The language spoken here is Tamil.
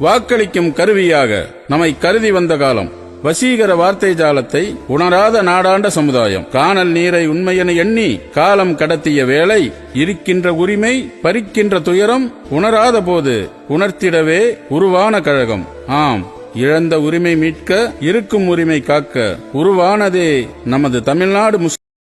வாக்களிக்கும் கருவியாக நம்மை கருதி வந்த காலம். வசீகர வார்த்தை ஜாலத்தை உணராத நாடாண்ட சமுதாயம். காணல் நீரை உண்மையென எண்ணி காலம் கடத்திய வேளை, இருக்கின்ற உரிமை பறிக்கின்ற துயரம் உணராத போது உணர்த்திடவே உருவான கழகம். ஆம், இழந்த உரிமை மீட்க, இருக்கும் உரிமை காக்க உருவானதே நமது தமிழ்நாடு